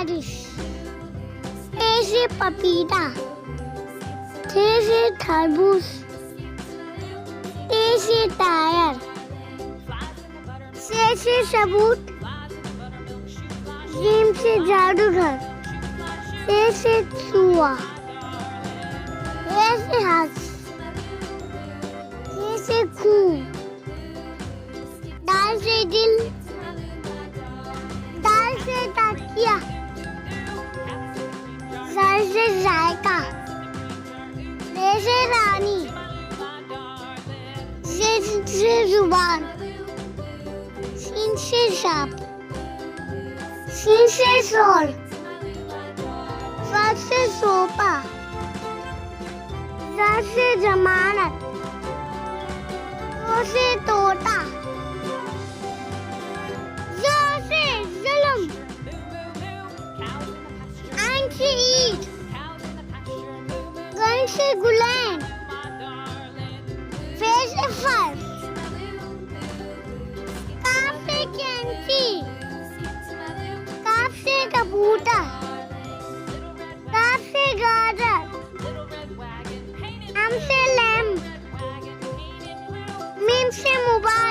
radish. A से पपीता. T से तरबूज. T से टायर. C से सबूत. J से जादूगर. A से चूहा. A से हाथ. K से खून. दाल से दिल. दाल से तकिया. ज़ाल से जायका. रे से रानी. ज़ेड से जुबान. सीन से सांप. सीन से शॉल. फ़ से सोफा. ज़ से जमानत. ज़ से तोता. ज़ से ज़ुल्म. ऐन से ईंट. गन से गुलेन. फ़े से फल. काफ से कैंची. काफ से कबूतर. काफ से गाजर. आम से लैम्प. मीम से मोबाइल.